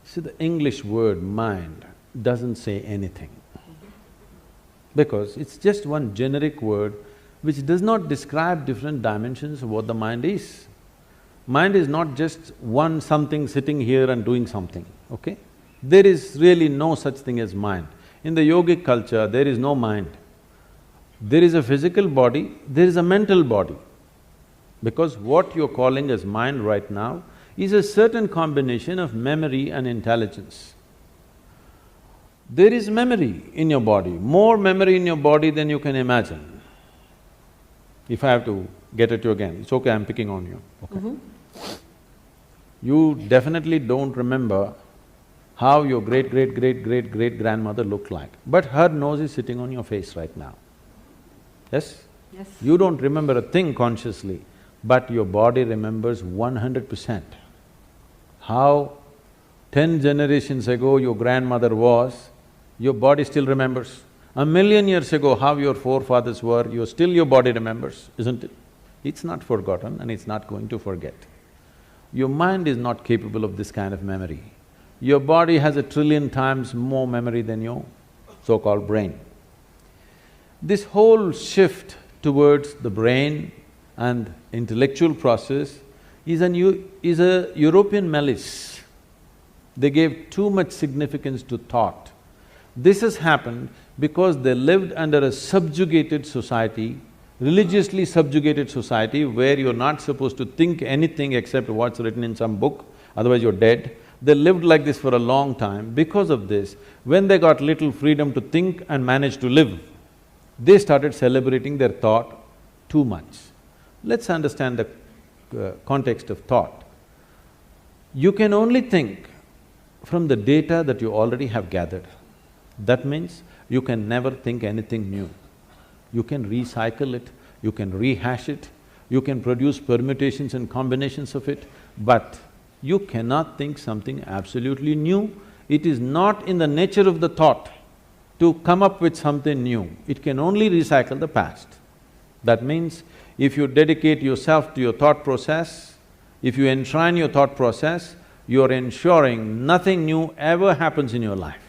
See, the English word mind doesn't say anything because it's just one generic word which does not describe different dimensions of what the mind is. Mind is not just one something sitting here and doing something, okay? There is really no such thing as mind. In the yogic culture, there is no mind. There is a physical body, there is a mental body. Because what you're calling as mind right now is a certain combination of memory and intelligence. There is memory in your body, more memory in your body than you can imagine. If I have to get at you again, it's okay, I'm picking on you, okay? You definitely don't remember how your great-great-great-great-great-grandmother looked like, but her nose is sitting on your face right now. Yes? Yes. You don't remember a thing consciously, but your body remembers 100%. How 10 generations ago your grandmother was, your body still remembers. 1,000,000 years ago how your forefathers were, your body remembers, isn't it? It's not forgotten and it's not going to forget. Your mind is not capable of this kind of memory. Your body has 1,000,000,000,000 times more memory than your so-called brain. This whole shift towards the brain and intellectual process is a European malice. They gave too much significance to thought. This has happened because they lived under a subjugated society, religiously subjugated society where you're not supposed to think anything except what's written in some book, otherwise you're dead. They lived like this for a long time. Because of this, when they got little freedom to think and manage to live, they started celebrating their thought too much. Let's understand the context of thought. You can only think from the data that you already have gathered. That means you can never think anything new. You can recycle it, you can rehash it, you can produce permutations and combinations of it, but you cannot think something absolutely new. It is not in the nature of the thought to come up with something new. It can only recycle the past. That means if you dedicate yourself to your thought process, if you enshrine your thought process, you're ensuring nothing new ever happens in your life.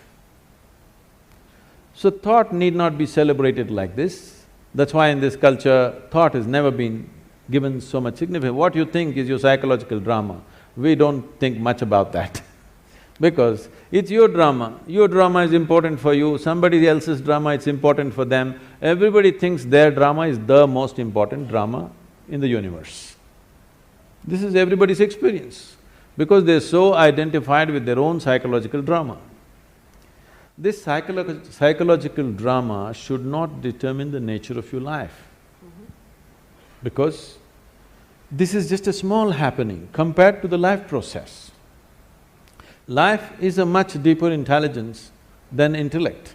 So thought need not be celebrated like this. That's why in this culture, thought has never been given so much significance. What you think is your psychological drama. We don't think much about that because it's your drama. Your drama is important for you, somebody else's drama, it's important for them. Everybody thinks their drama is the most important drama in the universe. This is everybody's experience because they're so identified with their own psychological drama. This psychological drama should not determine the nature of your life because this is just a small happening compared to the life process. Life is a much deeper intelligence than intellect.